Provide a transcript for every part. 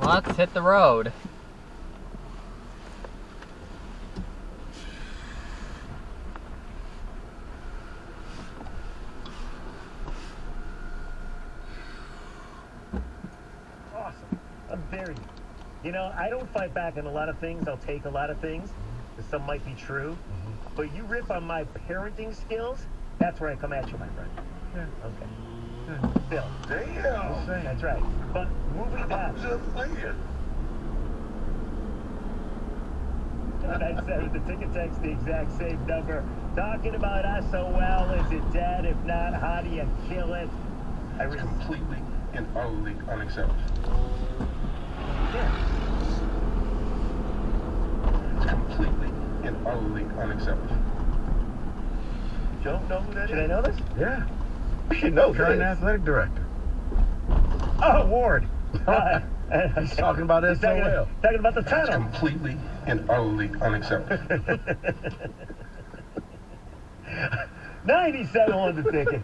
Let's hit the road. Awesome. I'm very. You know, I don't fight back on a lot of things. I'll take a lot of things. Some might be true. But you rip on my parenting skills, that's where I come at you, my friend. Yeah. Okay. Yeah. Bill. Damn. That's right. But moving back. I'm just saying. 997, the ticket text, the exact same number. Talking about SOL, is it dead? If not, how do you kill it? It's completely and utterly unacceptable. Yeah. It's completely and utterly unacceptable. You don't know who that is? Should I know this? Yeah. You should know who Current that is. athletic director. Oh, Ward. He's talking about He's SOL. talking about the It's tunnel. completely and utterly unacceptable. 97 on the ticket.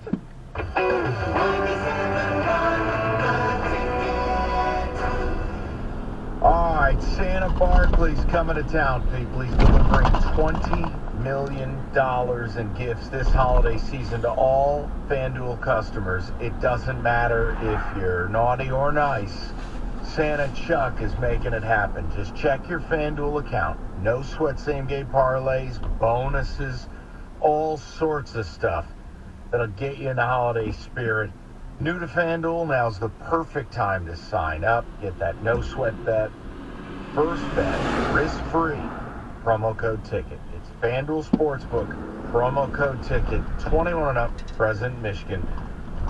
All right, Santa Barkley's coming to town, people. He's delivering $20 million in gifts this holiday season to all FanDuel customers. It doesn't matter if you're naughty or nice. Santa Chuck is making it happen. Just check your FanDuel account. No sweat same-game parlays, bonuses, all sorts of stuff that'll get you in the holiday spirit. New to FanDuel, now's the perfect time to sign up. Get that no sweat bet. First bet, risk-free. Promo code TICKET. It's FanDuel Sportsbook. Promo code TICKET. 21 and up, present in Michigan.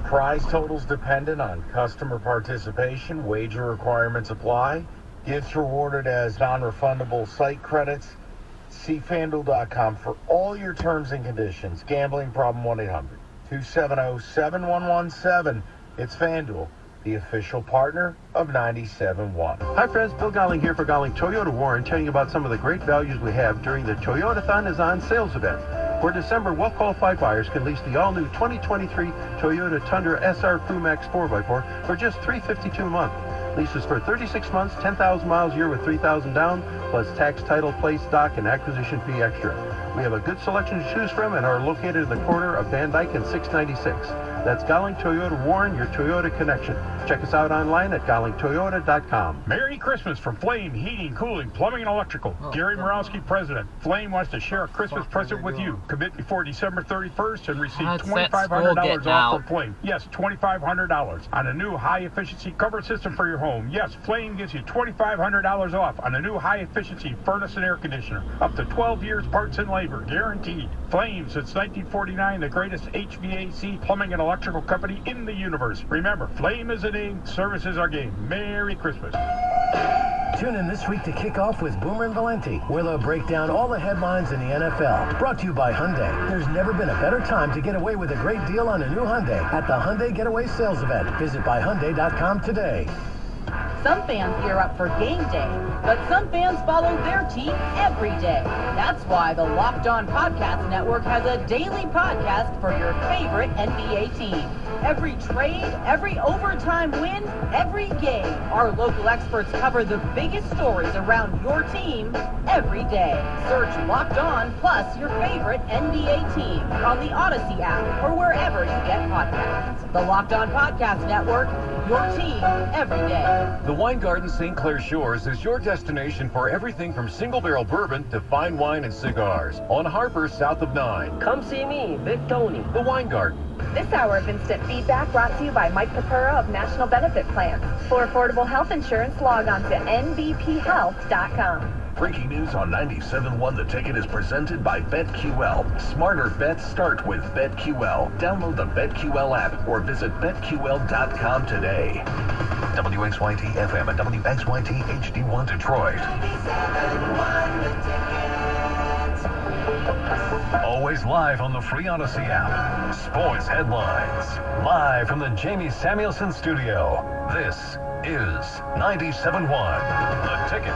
Prize totals dependent on customer participation. Wager requirements apply. Gifts rewarded as non-refundable site credits. See FanDuel.com for all your terms and conditions. Gambling problem 1-800-270-7117. It's FanDuel, the official partner of 97.1. Hi friends, Bill Golling here for Golling Toyota Warren, telling you about some of the great values we have during the Toyota-thon is on sales event. For December, well-qualified buyers can lease the all-new 2023 Toyota Tundra SR Crew Max 4x4 for just $352 a month. Leases for 36 months, 10,000 miles a year with $3,000 down, plus tax, title, place, stock, and acquisition fee extra. We have a good selection to choose from and are located in the corner of Van Dyke and 696. That's Golling Toyota Warren, your Toyota connection. Check us out online at gollingtoyota.com. Merry Christmas from Flame Heating, Cooling, Plumbing, and Electrical. Gary Morawski, President. Flame wants to share a Christmas present with you. Commit before December 31st and receive $2,500 off from Flame. Yes, $2,500 on a new high-efficiency cover system for your home. Yes, Flame gives you $2,500 off on a new high-efficiency furnace and air conditioner. Up to 12 years parts and labor, guaranteed. Flame, since 1949, the greatest HVAC, plumbing, and electrical company in the universe. Remember, Flame is a name, service is our game. Merry Christmas. Tune in this week to kick off with Boomer and Valenti, where they'll break down all the headlines in the NFL. Brought to you by Hyundai. There's never been a better time to get away with a great deal on a new Hyundai at the Hyundai Getaway Sales Event. Visit buyhyundai.com today. Some fans gear up for game day, but some fans follow their team every day. That's why the Locked On Podcast Network has a daily podcast for your favorite NBA team. Every trade, every overtime win, every game, our local experts cover the biggest stories around your team every day. Search Locked On plus your favorite NBA team on the Odyssey app or wherever you get podcasts. The Locked On Podcast Network, your team every day. The Wine Garden St. Clair Shores is your destination for everything from single barrel bourbon to fine wine and cigars. On Harper, south of 9. Come see me, Vic Tony. The Wine Garden. This hour of Instant Feedback brought to you by Mike Papura of National Benefit Plans. For affordable health insurance, log on to nbphealth.com. Breaking news on 97.1 The Ticket is presented by BetQL. Smarter bets start with BetQL. Download the BetQL app or visit betql.com today. WXYT FM and WXYT HD1 Detroit. 97.1 The Ticket. Always live on the free Odyssey app. Sports headlines. Live from the Jamie Samuelson studio. This is 97.1 The Ticket.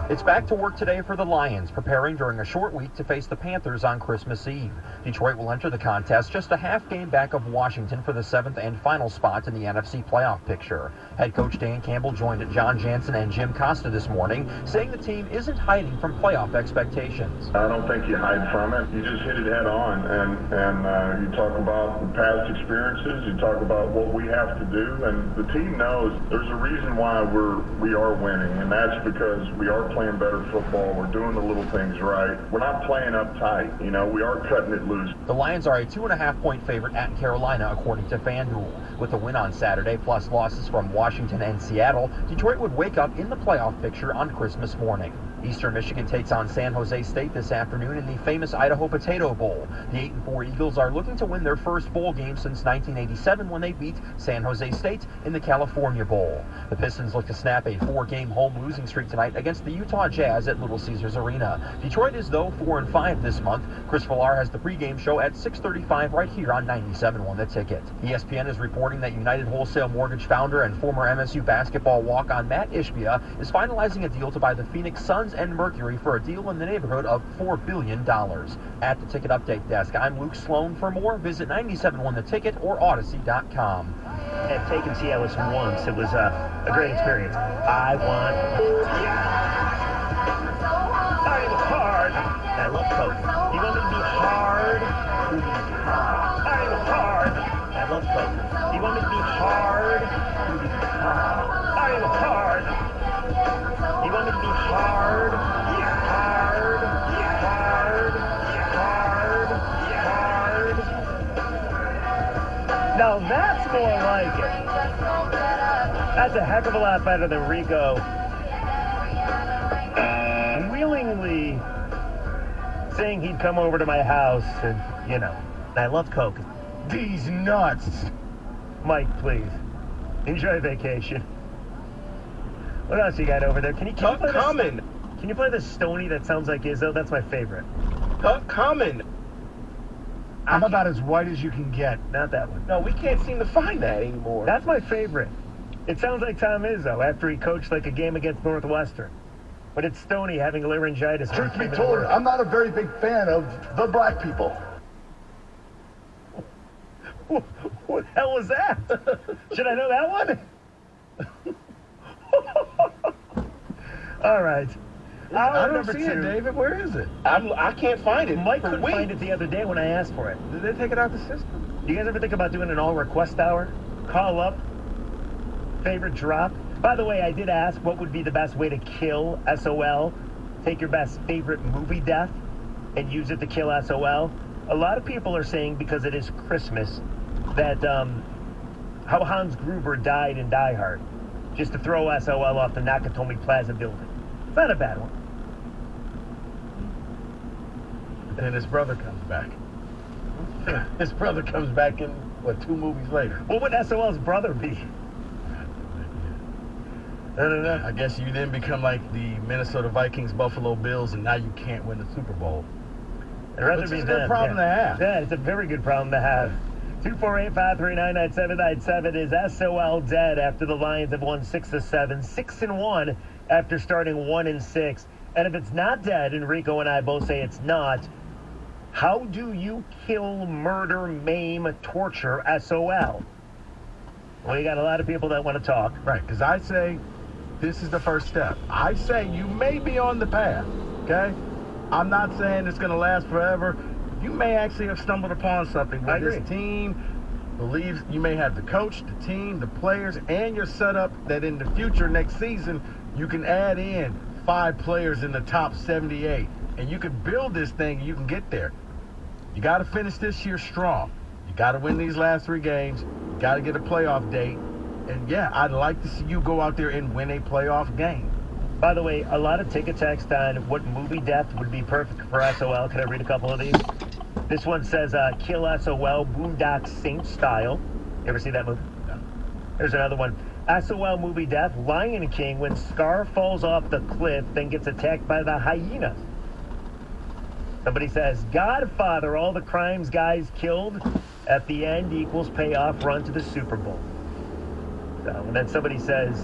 It's back to work today for the Lions, preparing during a short week to face the Panthers on Christmas Eve. Detroit will enter the contest just a half game back of Washington for the 7th and final spot in the NFC playoff picture. Head coach Dan Campbell joined John Jansen and Jim Costa this morning, saying the team isn't hiding from playoff expectations. I don't think you hide from it. You just hit it head on, and you talk about past experiences, you talk about what we have to do, and the team knows there's a reason why we are winning, and that's because we are playing better football. We're doing the little things right. We're not playing uptight. We are cutting it loose. The Lions are a 2.5-point favorite at Carolina, according to FanDuel. With the win on Saturday, plus losses from Washington and Seattle, Detroit would wake up in the playoff picture on Christmas morning. Eastern Michigan takes on San Jose State this afternoon in the famous Idaho Potato Bowl. The 8-4 Eagles are looking to win their first bowl game since 1987 when they beat San Jose State in the California Bowl. The Pistons look to snap a 4-game home losing streak tonight against the Utah Jazz at Little Caesars Arena. Detroit is, though, 4-5 this month. Chris Villar has the pregame show at 6:35 right here on 97.1 The Ticket. ESPN is reporting that United Wholesale Mortgage founder and former MSU basketball walk-on Matt Ishbia is finalizing a deal to buy the Phoenix Suns and Mercury for a deal in the neighborhood of $4 billion. At the Ticket Update Desk, I'm Luke Sloan. For more, visit 97.1 The Ticket or Odyssey.com. I've taken Cialis once. It was a great experience. I'm hard. I love Coke. You want me to be hard? I'm hard. I love Coke. You want me to be hard? I'm hard. You want me to be hard? Hard. Now that's more like it. That's a heck of a lot better than Rico willingly saying he'd come over to my house and, I love Coke. These nuts. Mike, please. Enjoy vacation. What else you got over there? Can you play coming. Can you play the Stoney that sounds like Izzo? That's my favorite. Coming. I'm about as white as you can get. Not that one. No, we can't seem to find that anymore. That's my favorite. It sounds like Tom Izzo after he coached like a game against Northwestern. But it's Stoney having laryngitis. Truth be told, I'm not a very big fan of the black people. What the hell was that? Should I know that one? All right. I don't see it, David. Where is it? I can't find it. Mike couldn't find it the other day when I asked for it. Did they take it out the system? Do you guys ever think about doing an all-request hour? Call up. Favorite drop. By the way, I did ask what would be the best way to kill SOL. Take your best favorite movie death and use it to kill SOL. A lot of people are saying, because it is Christmas, that how Hans Gruber died in Die Hard, just to throw SOL off the Nakatomi Plaza building. It's not a bad one. Then his brother comes back. His brother comes back in, 2 movies later? What would SOL's brother be? I don't know. I guess you then become like the Minnesota Vikings, Buffalo Bills, and now you can't win the Super Bowl. I'd rather It's be a good them. problem to have. Yeah, it's a very good problem to have. 248-539-9797 is SOL dead after the Lions have won 6 of 7, 6-1 after starting 1-6. And if it's not dead, and Rico and I both say it's not, how do you kill, murder, maim, torture SOL? Well, you got a lot of people that want to talk. Right, because I say this is the first step. I say you may be on the path, okay? I'm not saying it's going to last forever. You may actually have stumbled upon something where this team believes you may have the coach, the team, the players, and you're set up that in the future, next season, you can add in 5 players in the top 78. And you can build this thing and you can get there. You got to finish this year strong. You got to win these last 3 games. You got to get a playoff date. And yeah, I'd like to see you go out there and win a playoff game. By the way, a lot of ticket text on what movie death would be perfect for SOL. Can I read a couple of these? This one says, kill SOL, Boondock Saints style. You ever see that movie? No. There's another one. SOL movie death, Lion King, when Scar falls off the cliff, then gets attacked by the hyenas. Somebody says, Godfather, all the crimes guys killed at the end equals payoff, run to the Super Bowl. So, and then somebody says,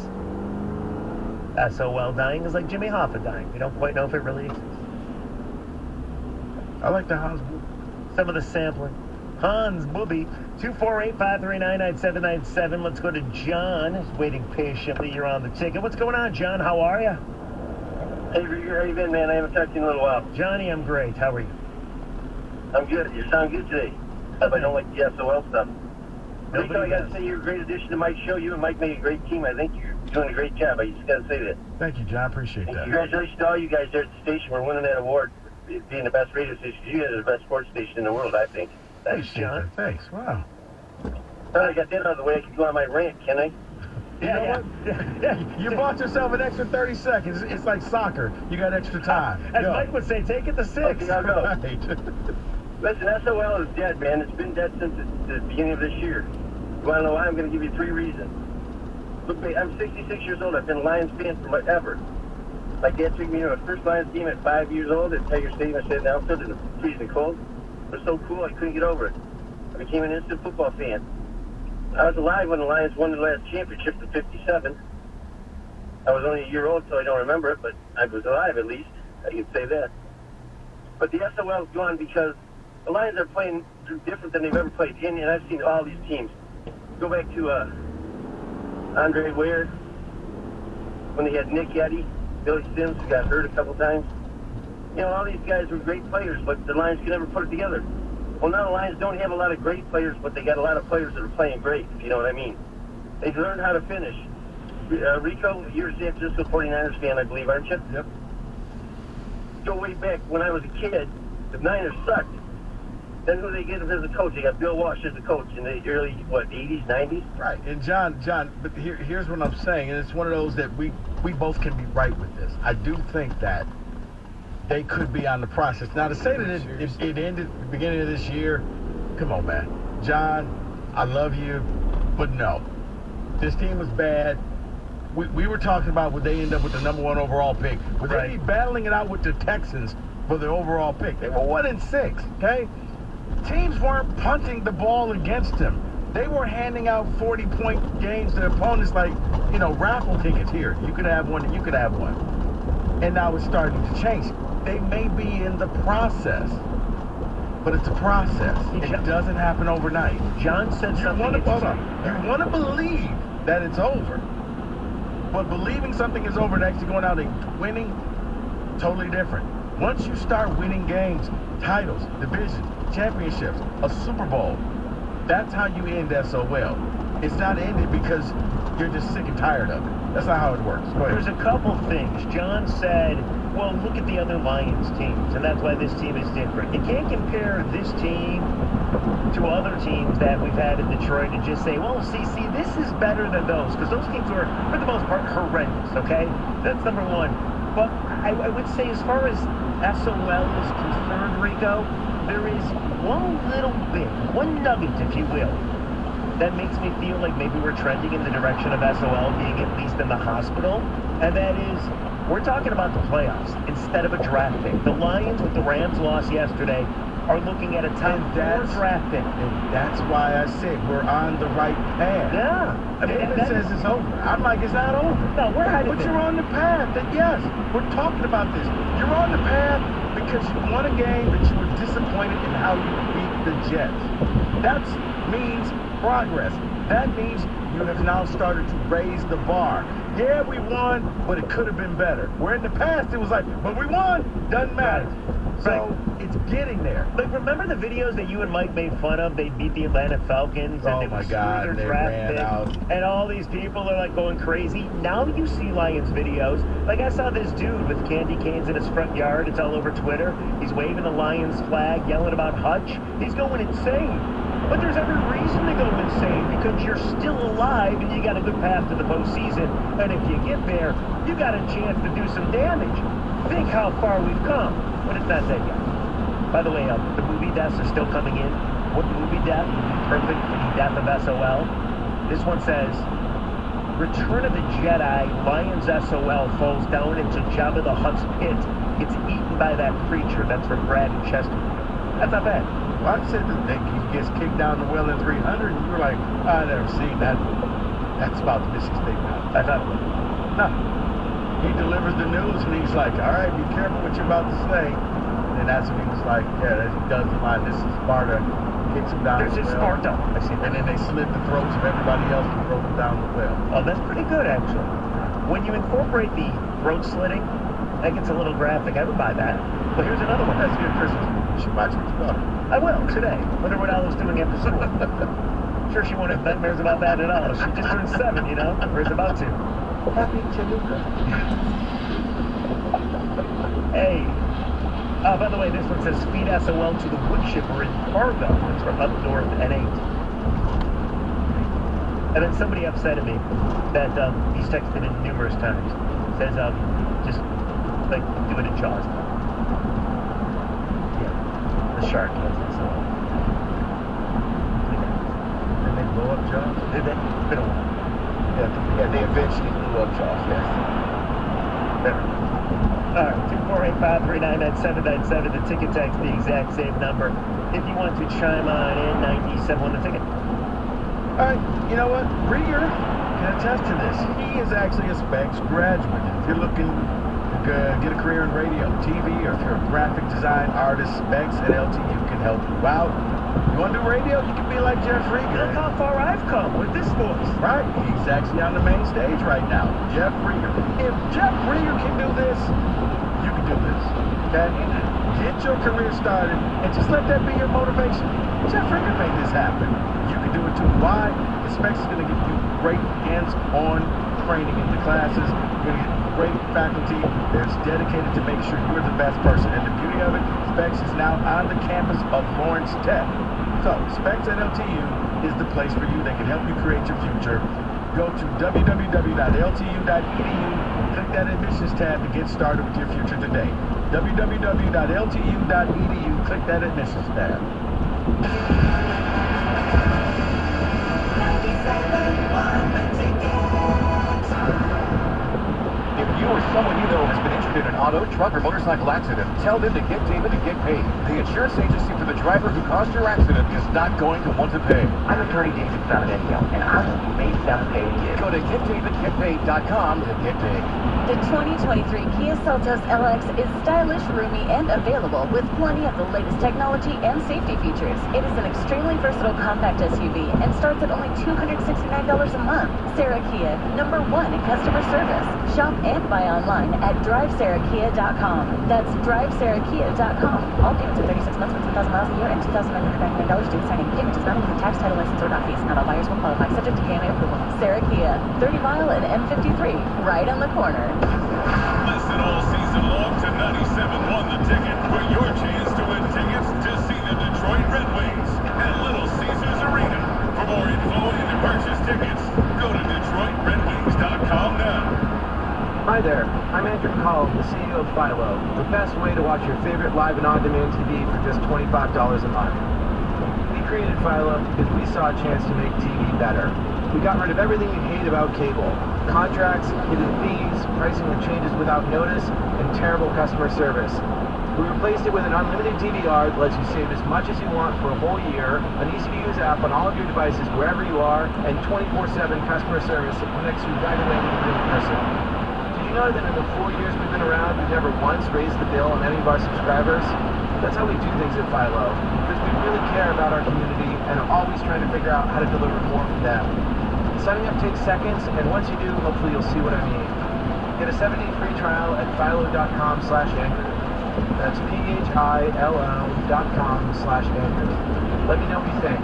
SOL dying is like Jimmy Hoffa dying. We don't quite know if it really exists. I like the Hans Booby. Some of the sampling. Hans Booby, 248-539-9797. Let's go to John. He's waiting patiently. You're on the ticket. What's going on, John? How are you? Hey, Rieger, how you been, man? I haven't talked to you in a little while. Johnny, I'm great. How are you? I'm good. You sound good today. Except I don't like the SOL stuff. Nobody Rico, I got to does. say you're a great addition to Mike's show. You and Mike made a great team. I think you're doing a great job. I just got to say that. Thank you, John. Appreciate And that. congratulations to all you guys there at the station for winning that award, for being the best radio station. You guys are the best sports station in the world, I think. Thanks, John. Thanks. Wow. Now I got that out of the way. I can go on my rant, can I? You know what? You bought yourself an extra 30 seconds. It's like soccer. You got extra time. As Go. Mike would say, take it to 6. Okay, I'll go. Right. Listen, SOL is dead, man. It's been dead since the beginning of this year. You want to know why? I'm going to give you 3 reasons. Look, I'm 66 years old. I've been a Lions fan forever. My dad took me to my first Lions game at 5 years old at Tiger Stadium. I sat down in the freezing cold. It was so cool, I couldn't get over it. I became an instant football fan. I was alive when the Lions won the last championship in '57. I was only a year old, so I don't remember it, but I was alive at least. I can say that. But the SOL's gone because the Lions are playing different than they've ever played. And I've seen all these teams. Go back to Andre Ware, when they had Nick Eddy, Billy Sims, who got hurt a couple times. You know, all these guys were great players, but the Lions could never put it together. Well, now the Lions don't have a lot of great players, but they got a lot of players that are playing great, if you know what I mean. They've learned how to finish. Rico, you're a San Francisco 49ers fan, I believe, aren't you? Yep. Go way back when I was a kid, the Niners sucked. Then who they get as a coach? They got Bill Walsh as the coach in the early, 80s, 90s? Right. And John, but here's what I'm saying, and it's one of those that we both can be right with this. I do think that they could be on the process. Now, to say that it ended at the beginning of this year, come on, man. John, I love you, but no. This team was bad. We were talking about would they end up with the #1 overall pick. Would they be battling it out with the Texans for the overall pick? They were 1-6, okay? Teams weren't punting the ball against them. They were handing out 40-point games to opponents like, raffle tickets here. You could have one and you could have one. And now it's starting to change. They may be in the process, but it's a process. It doesn't happen overnight. John said something. You want to believe that it's over, but believing something is over and actually going out and winning, totally different. Once you start winning games, titles, divisions, championships, a Super Bowl, that's how you end SOL. It's not ended because you're just sick and tired of it. That's not how it works. Go ahead. There's a couple things. John said, well, look at the other Lions teams, and that's why this team is different. You can't compare this team to other teams that we've had in Detroit and just say, well, see, this is better than those, because those teams were, for the most part, horrendous, okay? That's number one. But I would say as far as SOL is concerned, Rico, there is one little bit, one nugget, if you will, that makes me feel like maybe we're trending in the direction of SOL being at least in the hospital, and that is we're talking about the playoffs instead of a draft pick. The Lions, with the Rams loss yesterday, are looking at a top 4 draft pick. And that's why I said we're on the right path. Yeah. David says it's over. I'm like, it's not over. No, we're headed But you're on the path. That yes, we're talking about this. You're on the path because you won a game, but you were disappointed in how you beat the Jets. That means progress. That means you have now started to raise the bar. Yeah, we won, but it could have been better. Where in the past, it was like, but we won, doesn't matter. So it's getting there. Like, remember the videos that you and Mike made fun of? They beat the Atlanta Falcons, and oh they my were God, their they draft ran pick, out. and all these people are like going crazy. Now you see Lions videos. Like, I saw this dude with candy canes in his front yard. It's all over Twitter. He's waving the Lions flag, yelling about Hutch. He's going insane. But there's every reason to go insane because you're still alive and you got a good path to the postseason. And if you get there, you got a chance to do some damage. Think how far we've come, but it's not dead yet. By the way, the movie deaths are still coming in. What movie death would be perfect for the death of SOL? This one says, Return of the Jedi, Lions SOL falls down into Jabba the Hutt's pit. Gets eaten by that creature. That's from Brad and Chester. That's not bad. Well, I said that he gets kicked down the well in 300, and you were like, I've never seen that. That's about the Mississippi State Mountain. I thought, no. he delivers the news, and he's like, all right, be careful what you're about to say. And that's when he was like, yeah, he does the line, this is Sparta, kicks him down There's the just well. Sparta. I see that. And then they slit the throats of everybody else and throw them down the well. Oh, that's pretty good, actually. When you incorporate the throat slitting, that gets a little graphic. I would buy that. But here's another one. That's good Christmas. You should watch with your daughter. I will, today. Wonder what Olive's doing after school. Sure she won't have nightmares about that at all. She just turned 7, you know, or is about to. Happy Chinooka. Hey. By the way, this one says, speed SOL to the wood chipper in Fargo. It's from up north, N8. And then somebody upset at me that he's texted in numerous times. Says, just, like, do it in Jaws. Yeah. The shark has it, so. Did they blow up Jaws? Did they? It's been a while. Yeah, they eventually blew up Jaws, yes. All right, 248-539-9797. The ticket text, the exact same number. If you want to chime on in, 97 the ticket. All right, you know what? Rieger can attest to this. He is actually a Specs graduate. If you're looking to get a career in radio, TV, or if you're a graphic design artist, Specs at LTU can help you out. You want to do radio? You can be like Jeff Rieger. Look how far I've come with this voice. Right? He's actually on the main stage right now. Jeff Rieger. If Jeff Rieger can do this, you can do this. Okay? Get your career started and just let that be your motivation. Jeff Rieger made this happen. You can do it too. Why? Specs is going to give you great hands-on training in the classes. You're going to get great faculty that's dedicated to make sure you're the best person. And the beauty of it, Specs is now on the campus of Lawrence Tech. So, Specs at LTU is the place for you. They can help you create your future. Go to www.ltu.edu, click that admissions tab to get started with your future today. www.ltu.edu, click that admissions tab. If you or someone you know has been injured in an auto, truck, or motorcycle accident, tell them to get David and get paid. The insurance agency for the driver who caused your accident is not going to want to pay. I'm attorney David Sabadenio, and I will be made down pay you. Go to getdavidgetpaid.com to get paid. The 2023 Kia Seltos LX is stylish, roomy, and available with plenty of the latest technology and safety features. It is an extremely versatile compact SUV and starts at only $269 a month. Sarah Kia, #1 in customer service. Shop and buy online at drivesarahkia.com. That's drivesarahkia.com. All payments are 36 months with 10,000 miles a year and $2,999 due signing. Payment does not include tax, title, license, or dock fees. Not all buyers will qualify, subject to KMA approval. Sarah Kia, 30 Mile and M53, right on the corner. Listen all season long to 97.1 The Ticket for your chance to win tickets to see the Detroit Red Wings at Little Caesars Arena. For more info and to purchase tickets, go to DetroitRedWings.com now. Hi there, I'm Andrew Collins, the CEO of Philo, the best way to watch your favorite live and on-demand TV for just $25 a month. We created Philo because we saw a chance to make TV better. We got rid of everything you hate about cable. Contracts, hidden fees, pricing that changes without notice, and terrible customer service. We replaced it with an unlimited DVR that lets you save as much as you want for a whole year, an easy-to-use app on all of your devices wherever you are, and 24/7 customer service that connects you right away with a real person. Did you know that in the 4 years we've been around, we've never once raised the bill on any of our subscribers? That's how we do things at Philo, because we really care about our community and are always trying to figure out how to deliver more for them. Signing up takes seconds, and once you do, hopefully you'll see what I mean. Get a 7-day free trial at philo.com/Andrew. That's philo.com/Andrew. Let me know what you think.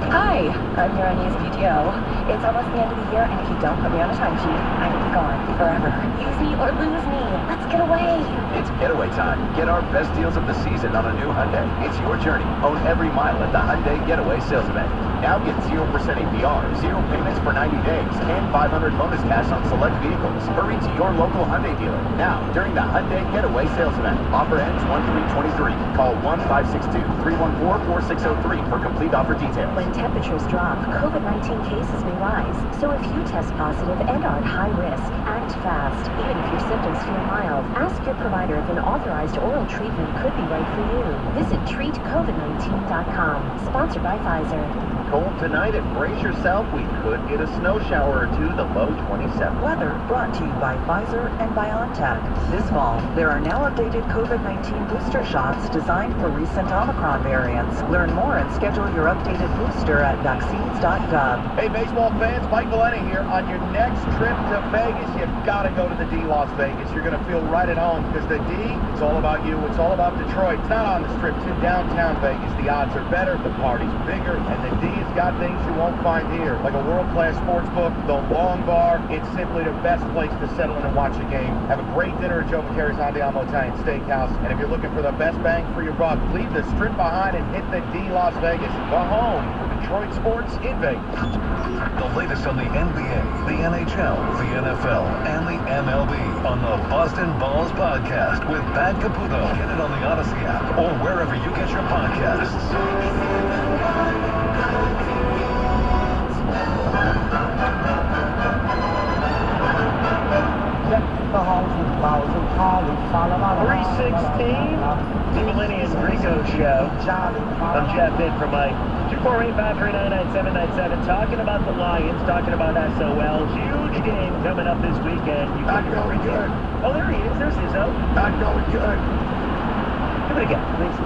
Hi, I'm your unused PTO. It's almost the end of the year, and if you don't put me on a timesheet, I'm gonna be gone forever. Use me or lose me. Let's get away. It's getaway time. Get our best deals of the season on a new Hyundai. It's your journey. Own every mile at the Hyundai Getaway Sales Event. Now get 0% APR, 0 payments for 90 days, and $500 bonus cash on select vehicles. Hurry to your local Hyundai dealer now during the Hyundai Getaway Sales Event. Offer ends 1/3/23. Call 1-562-314-4603 for complete offer details. When temperature temperatures drop, COVID-19 cases may rise. So if you test positive and are at high risk, act fast. Even if your symptoms feel mild, ask your provider if an authorized oral treatment could be right for you. Visit treatcovid19.com. Sponsored by Pfizer. Cold tonight and brace yourself. We could get a snow shower or two, the low 27. Weather brought to you by Pfizer and BioNTech. This fall, there are now updated COVID-19 booster shots designed for recent Omicron variants. Learn more and schedule your updated booster at vaccines.gov. Hey, baseball fans, Mike Valenti here. On your next trip to Vegas, you've got to go to the D Las Vegas. You're going to feel right at home because the D, it's all about you. It's all about Detroit. It's not on the strip. It's in downtown Vegas. The odds are better. The party's bigger. And the D has got things you won't find here, like a world-class sports book, the Long Bar. It's simply the best place to settle in and watch a game. Have a great dinner at Joe Matera's Andiamo Italian Steakhouse. And if you're looking for the best bang for your buck, leave the strip behind and hit the D Las Vegas, the home for Detroit sports in Vegas. The latest on the NBA, the NHL, the NFL, and the MLB on the Boston Balls Podcast with Pat Caputo. Get it on the Odyssey app or wherever you get your podcasts. The halls with flowers and holly, 316, the Millennium Rico Show. I'm Jeff Bitt from Mike. 248-539-9797. Talking about the Lions, talking about SOL. Huge game coming up this weekend. Not going good. Oh, there he is. There's Izzo. Not going good. Give it again, please.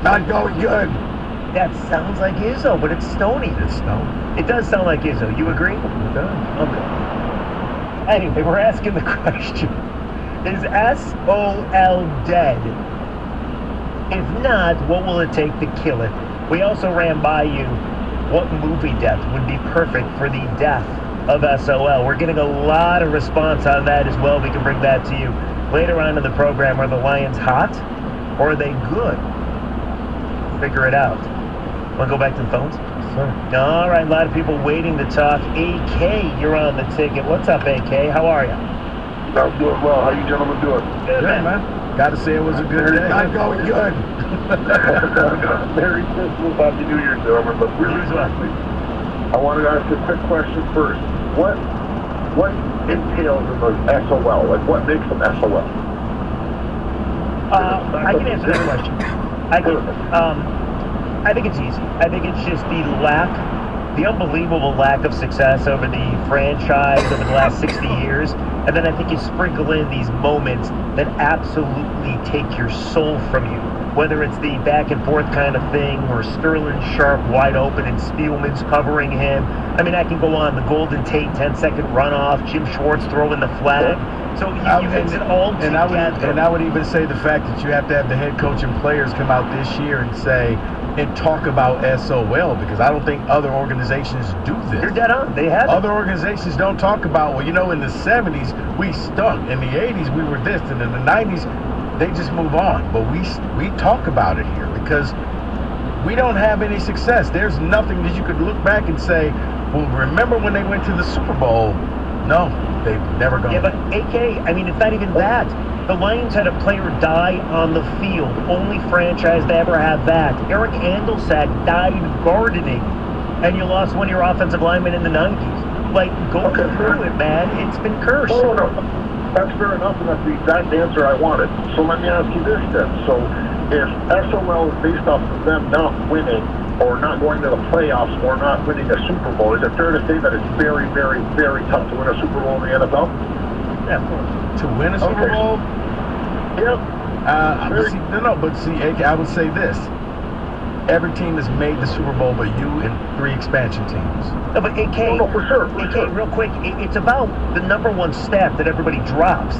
Not going good. That sounds like Izzo, but it's Stoney. It's Stoney. It does sound like Izzo. You agree? It does. Okay. Anyway, we're asking the question, is SOL dead? If not, what will it take to kill it? We also ran by you what movie death would be perfect for the death of SOL. We're getting a lot of response on that as well. We can bring that to you later on in the program. Are the Lions hot or are they good? Figure it out. Want to go back to the phones? Sure. All right, a lot of people waiting to talk. AK, you're on the ticket. What's up, AK? How are you? I'm doing well. How you gentlemen doing? Good, man. Got to say it was a good day. Not going good. Merry Christmas, Happy New Year, gentlemen. But really quickly, I wanted to ask a quick question first. What entails in the SOL? Like, what makes them SOL? I can answer that question. I think it's easy. I think it's just the unbelievable lack of success over the franchise over the last 60 years. And then I think you sprinkle in these moments that absolutely take your soul from you. Whether it's the back and forth kind of thing, or Sterling Sharp wide open and Spielman's covering him. I mean, I can go on. The Golden Tate 10-second runoff, Jim Schwartz throwing the flag. So you mix it all together. And I would even say the fact that you have to have the head coach and players come out this year and say, and talk about SOL, because I don't think other organizations do this. You're dead on. They have. Other organizations don't talk about, well, you know, in the 70s, we stunk. In the 80s, we were this. And in the 90s, they just move on. But we talk about it here because we don't have any success. There's nothing that you could look back and say, well, remember when they went to the Super Bowl? No, they've never gone. Yeah, but AK, I mean, it's not even that. The Lions had a player die on the field. Only franchise to ever have that. Eric Andelsack died gardening, and you lost one of your offensive linemen in the 90s. Like, go through it, man. It's been cursed. Oh, no. That's fair enough, and that's the exact answer I wanted. So let me ask you this then. So if SOL is based off of them not winning or not going to the playoffs or not winning a Super Bowl, is it fair to say that it's very, very, very tough to win a Super Bowl in the NFL? Yeah, of course. To win a Super Bowl? Yep. But I would say this. Every team has made the Super Bowl but you and 3 expansion teams. No, but AK, for sure. Real quick, it's about the number one stat that everybody drops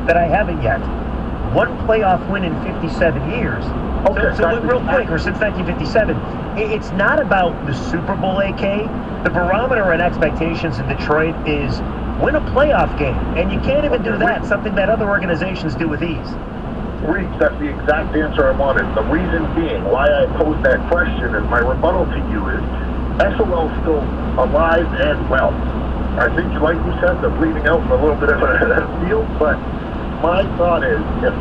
that I haven't yet. One playoff win in 57 years. Okay, so real quick, or since 1957, it's not about the Super Bowl, AK. The barometer and expectations in Detroit is win a playoff game, and you can't even do that, something that other organizations do with ease. Reach, that's the exact answer I wanted. The reason being why I posed that question and my rebuttal to you is SOL is still alive and well. I think, like you said, they're bleeding out in a little bit of a field, but my thought is if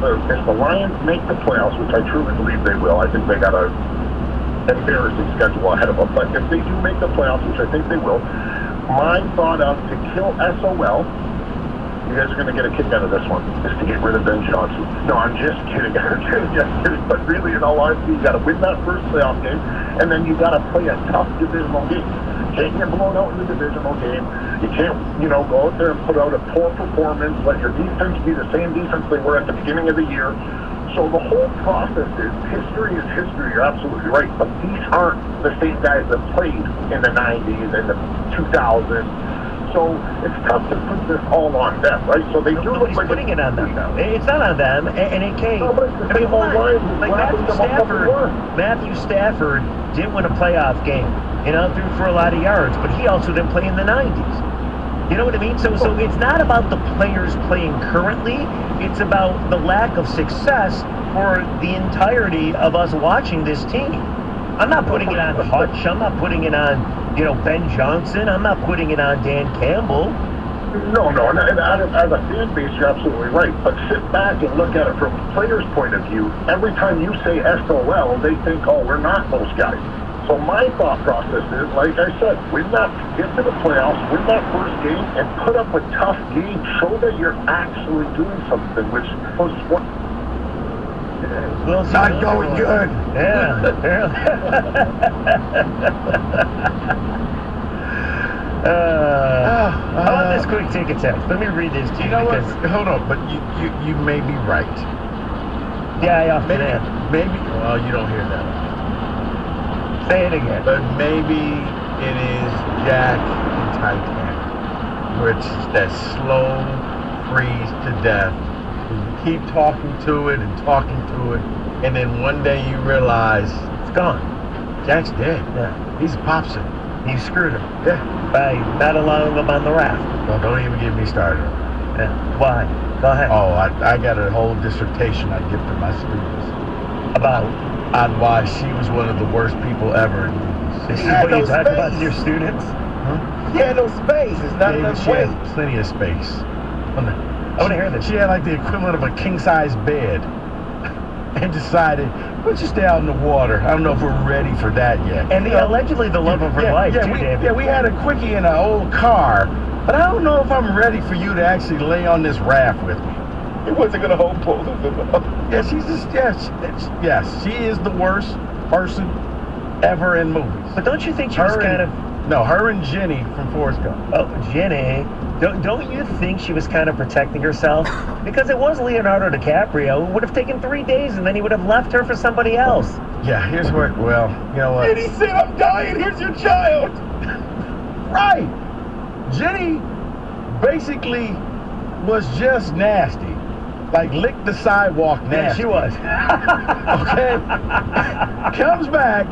the Lions make the playoffs, which I truly believe they will, I think they got a embarrassing schedule ahead of them. But if they do make the playoffs, which I think they will, my thought of to kill SOL, you guys are going to get a kick out of this one, is to get rid of Ben Johnson. No, I'm just kidding. I'm just kidding. But really, in all honesty, you got to win that first playoff game, and then you got to play a tough divisional game. You can't get blown out in the divisional game. You can't, go out there and put out a poor performance. Let your defense be the same defense they were at the beginning of the year. So the whole process is history. You're absolutely right. But these aren't the same guys that played in the 90s and the 2000s. So it's tough to put this all on them, right? So they do look like putting it on them, though. It's not on them, and it can't. No, but it's the same old line. Like Matthew Stafford didn't win a playoff game. Threw for a lot of yards, but he also didn't play in the 90s. You know what I mean? So it's not about the players playing currently. It's about the lack of success for the entirety of us watching this team. I'm not putting it on Hutch. I'm not putting it on, Ben Johnson. I'm not putting it on Dan Campbell. No, and as a fan base, you're absolutely right. But sit back and look at it from a player's point of view. Every time you say SOL, they think, oh, we're not those guys. So my thought process is, like I said, get to the playoffs, win that first game, and put up a tough game. Show that you're actually doing something, which was what... Not going good. Yeah. How about this quick ticket text? Let me read this to you. You know what? Hold on, but you may be right. Yeah, I often am. Maybe. Well, you don't hear that. Say it again. But maybe it is Jack and Titanic, where it's that slow freeze to death. You keep talking to it and talking to it, and then one day you realize it's gone. Jack's dead. Yeah. He's Popson. You screwed him. Yeah. By not allowing him on the raft. Well, don't even get me started. Yeah. Why? Go ahead. Oh, I got a whole dissertation I give to my students. About? On why she was one of the worst people ever in movies. This is what you talk about to your students? Huh? She had no space. It's not enough She weight. had plenty of space. I want to hear this. She had like the equivalent of a king-size bed and decided, let's just stay out in the water. I don't know if we're ready for that yet. And allegedly the love of her life, too, David. We had a quickie in an old car, but I don't know if I'm ready for you to actually lay on this raft with me. It wasn't going to hold both of them up. Yeah, yes, she is the worst person ever in movies. But don't you think she was kind of... No, her and Jenny from Forrest Gump. Oh, Jenny. Don't you think she was kind of protecting herself? Because it was Leonardo DiCaprio. It would have taken 3 days, and then he would have left her for somebody else. Yeah, here's where, well, you know what? And he said, I'm dying, here's your child. Right. Jenny basically was just nasty. Like, licked the sidewalk nasty. Yeah, she was. Okay? Comes back,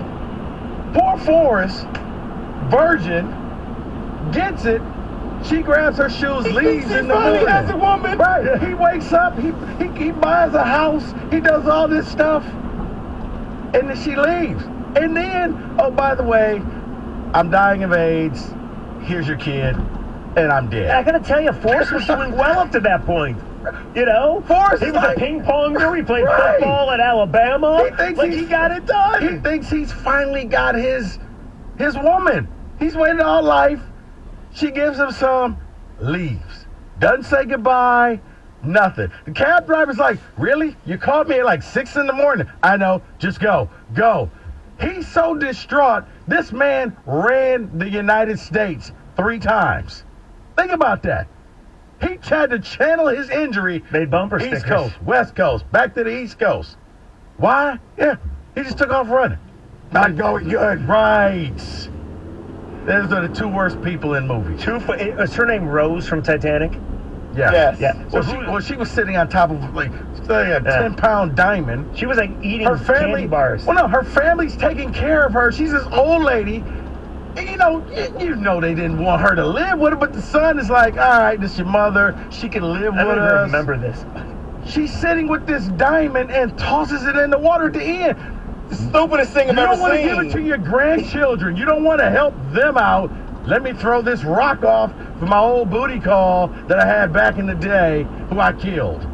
poor Forrest, virgin, gets it. She grabs her shoes, leaves in the morning. As a woman. Right. He wakes up, he buys a house, he does all this stuff, and then she leaves. And then, oh, by the way, I'm dying of AIDS, here's your kid, and I'm dead. I gotta tell you, Forrest was doing well up to that point. You know? Forrest he was a ping ponger, he played football at Alabama. He thinks he got it done. He thinks he's finally got his woman. He's waited all life. She gives him some, leaves. Doesn't say goodbye, nothing. The cab driver's like, really? You called me at like 6 in the morning. I know, just go. He's so distraught, this man ran the United States 3 times. Think about that. He tried to channel his injury. Made bumper stickers. East Coast, West Coast, back to the East Coast. Why? Yeah, he just took off running. Not going good. Right. Those are the 2 worst people in movies. Is her name Rose from Titanic? Yeah. Yes. Yeah. So she was sitting on top of like a 10-pound diamond. She was like eating candy bars. Well, no, her family's taking care of her. She's this old lady. And you know they didn't want her to live with her, but the son is like, all right, this is your mother. She can live with us. I remember this. She's sitting with this diamond and tosses it in the water at the end. The stupidest thing I've ever seen. You don't want to give it to your grandchildren. You don't want to help them out. Let me throw this rock off for my old booty call that I had back in the day, who I killed.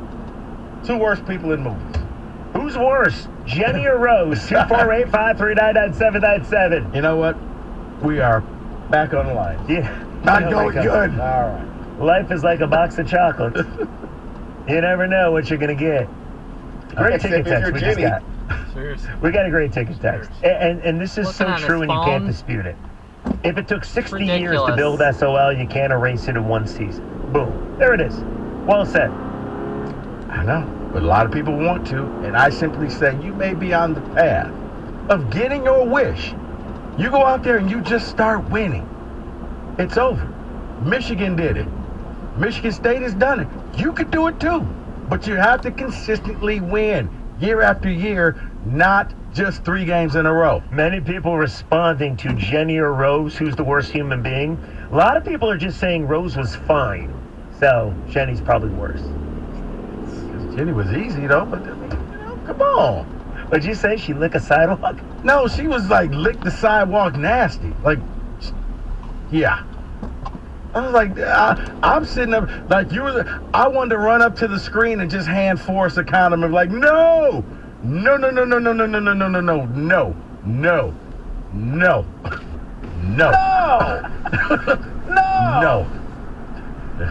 2 worst people in movies. Who's worse? Jenny or Rose? 248-539-9797. You know what? We are back on the line. Yeah. Not going good. All right. Life is like a box of chocolates. You never know what you're going to get. Great ticket text we just got. Seriously. We got a great ticket text. And this is so true and you can't dispute it. If it took 60 years to build SOL, you can't erase it in one season. Boom. There it is. Well said. I know, but a lot of people want to, and I simply say you may be on the path of getting your wish. You go out there and you just start winning. It's over. Michigan did it. Michigan State has done it. You could do it too, but you have to consistently win year after year, not just 3 games in a row. Many people responding to Jenny or Rose, who's the worst human being. A lot of people are just saying Rose was fine, so Jenny's probably worse. Jenny was easy though, but come on. What'd you say? She lick a sidewalk? No, she was like lick the sidewalk nasty. Like, yeah. I was like, I'm sitting up like you were. I wanted to run up to the screen and just hand Forrest a condom and like, no, no, no, no, no, no, no, no, no, no, no, no, no, no, no, no, no,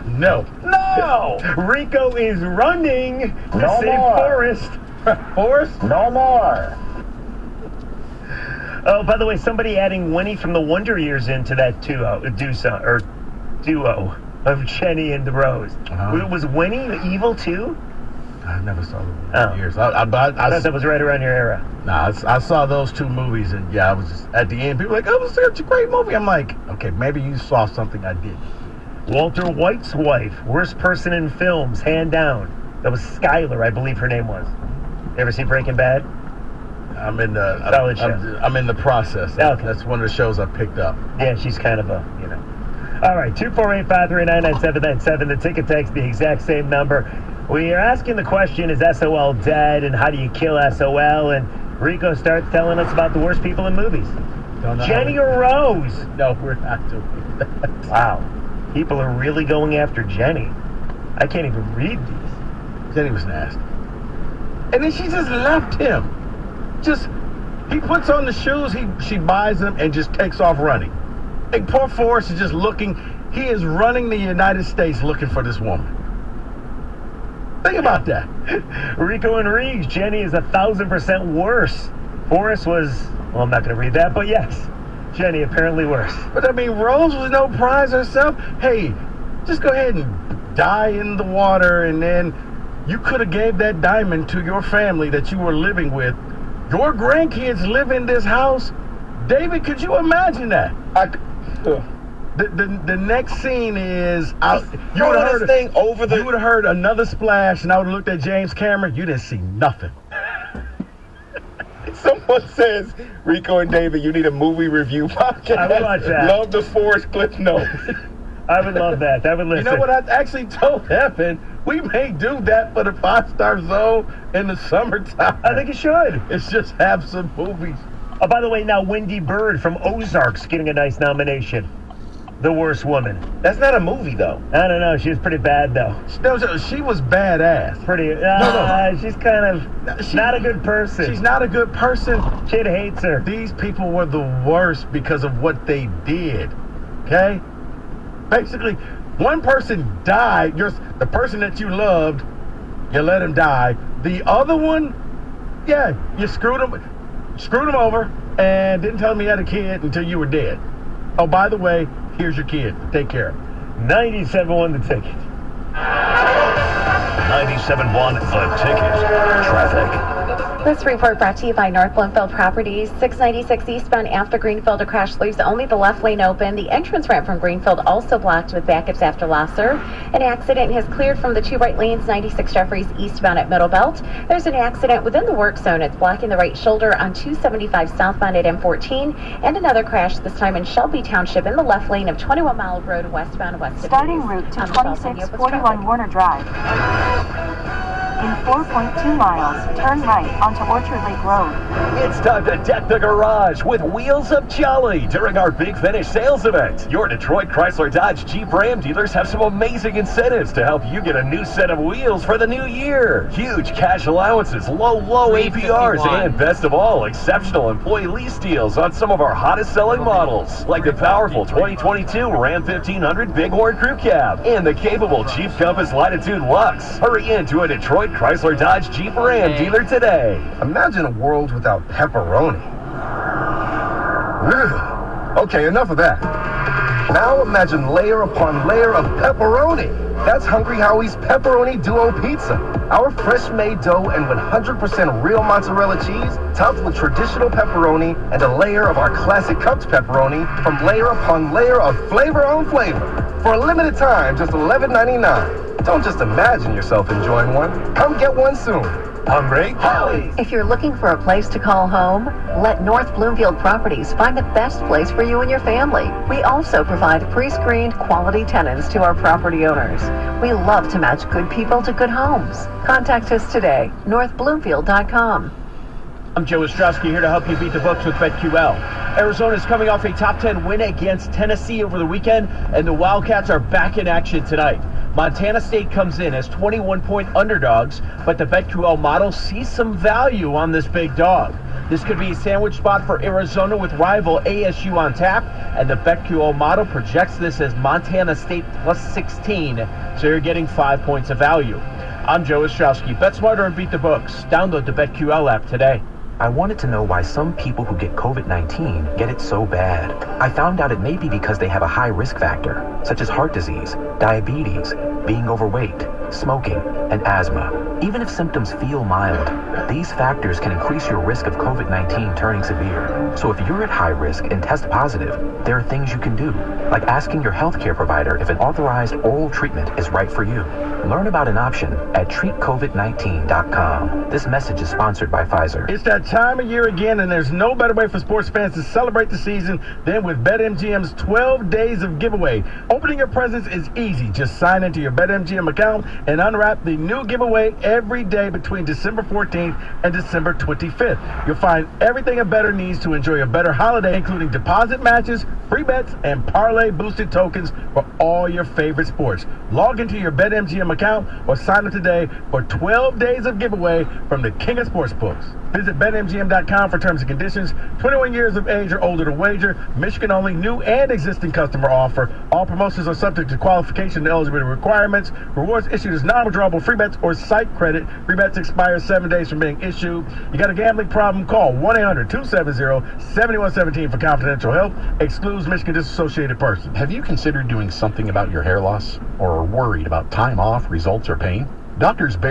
no, no. Rico is running to save Forrest. Forrest? No more. Oh, by the way, somebody adding Winnie from the Wonder Years into that duo of Jenny and the Rose. Was Winnie evil too? I never saw the Years. I thought that was right around your era. Nah, I saw those 2 movies, and yeah, I was just at the end. People were like, "Oh, it was such a great movie." I'm like, okay, maybe you saw something I didn't. Walter White's wife, worst person in films, hand down. That was Skylar, I believe her name was. You ever see Breaking Bad? I'm in the I'm in the process. Okay. That's one of the shows I picked up. Yeah, she's kind of a, All right, 248-539-9797. The ticket text, the exact same number. We are asking the question, is SOL dead, and how do you kill SOL? And Rico starts telling us about the worst people in movies. Jenny or Rose? No, we're not doing that. Wow. People are really going after Jenny. I can't even read these. Jenny was nasty. And then she just left him. He puts on the shoes, she buys them, and just takes off running. And poor Forrest is just looking. He is running the United States looking for this woman. Think about that. Rico and Reeves, Jenny is 1,000% worse. Forrest was, well, I'm not going to read that, but yes, Jenny apparently worse. But I mean, Rose was no prize herself. Hey, just go ahead and die in the water, and then you could have gave that diamond to your family that you were living with. Your grandkids live in this house. David, could you imagine that? The next scene is you would have heard another splash, and I would have looked at James Cameron. You didn't see nothing. Someone says, Rico and David, you need a movie review podcast. I would watch that. Love the Forrest Cliff Notes. I would love that. I would listen. You know what I actually told Evan? We may do that for the 5-star zone in the summertime. I think it should. It's just have some movies. Oh, by the way, now Wendy Bird from Ozark's getting a nice nomination. The worst woman. That's not a movie, though. I don't know. She was pretty bad, though. No, she was badass. Pretty. She's kind of not a good person. She's not a good person. Kid hates her. These people were the worst because of what they did. Okay? Basically, one person died. The person that you loved, you let him die. The other one, yeah, you screwed him over and didn't tell him he had a kid until you were dead. Oh, by the way, here's your kid. Take care of him. 97.1 The Ticket. 97.1 The Ticket. Traffic. This report brought to you by North Bloomfield Properties. 696 eastbound after Greenfield, a crash leaves only the left lane open. The entrance ramp from Greenfield also blocked with backups after Lasser. An accident has cleared from the 2 right lanes, 96 Jeffries eastbound at Middle Belt. There's an accident within the work zone. It's blocking the right shoulder on 275 southbound at M14. And another crash, this time in Shelby Township in the left lane of 21 Mile Road westbound west of Starting route to 2641 Warner Drive. In 4.2 miles, turn right onto Orchard Lake Road. It's time to deck the garage with Wheels Up Jolly during our Big Finish sales event. Your Detroit Chrysler Dodge Jeep Ram dealers have some amazing incentives to help you get a new set of wheels for the new year. Huge cash allowances, low APRs, and best of all, exceptional employee lease deals on some of our hottest selling models, like the powerful 2022 Ram 1500 Bighorn Crew Cab and the capable Jeep Compass Latitude Lux. Hurry into a Detroit Chrysler Dodge Jeep Ram dealer today. Imagine a world without pepperoni. Ugh. Okay, enough of that. Now imagine layer upon layer of pepperoni. That's Hungry Howie's Pepperoni Duo Pizza. Our fresh-made dough and 100% real mozzarella cheese topped with traditional pepperoni and a layer of our classic cupped pepperoni from layer upon layer of flavor on flavor. For a limited time, just $11.99. Don't just imagine yourself enjoying one. Come get one soon. Hungry Howie's. If you're looking for a place to call home, let North Bloomfield Properties find the best place for you and your family. We also provide pre-screened quality tenants to our property owners. We love to match good people to good homes. Contact us today, northbloomfield.com. I'm Joe Ostrowski here to help you beat the books with BetQL. Arizona is coming off a top 10 win against Tennessee over the weekend, and the Wildcats are back in action tonight. Montana State comes in as 21-point underdogs, but the BetQL model sees some value on this big dog. This could be a sandwich spot for Arizona with rival ASU on tap, and the BetQL model projects this as Montana State plus 16, so you're getting 5 points of value. I'm Joe Ostrowski. Bet smarter and beat the books. Download the BetQL app today. I wanted to know why some people who get COVID-19 get it so bad. I found out it may be because they have a high risk factor, such as heart disease, diabetes, being overweight, smoking, and asthma. Even if symptoms feel mild, these factors can increase your risk of COVID-19 turning severe. So if you're at high risk and test positive, there are things you can do, like asking your healthcare provider if an authorized oral treatment is right for you. Learn about an option at treatcovid19.com. This message is sponsored by Pfizer. It's that time of year again, and there's no better way for sports fans to celebrate the season than with BetMGM's 12 days of giveaway. Opening your presents is easy. Just sign into your BetMGM account and unwrap the new giveaway every day between December 14th and December 25th. You'll find everything a bettor needs to enjoy a better holiday, including deposit matches, free bets, and parlay boosted tokens for all your favorite sports. Log into your BetMGM account or sign up today for 12 days of giveaway from the King of Sportsbooks. Visit BetMGM.com for terms and conditions. 21 years of age or older to wager. Michigan only, new and existing customer offer. All promotions are subject to qualification and eligibility requirements. Rewards issued as non-withdrawable free bets or site credit. Free bets expire 7 days from being issued. You got a gambling problem? Call 1-800-270-7117 for confidential help. Excludes Michigan disassociated persons. Have you considered doing something about your hair loss or are worried about time off, results, or pain? Doctors Barry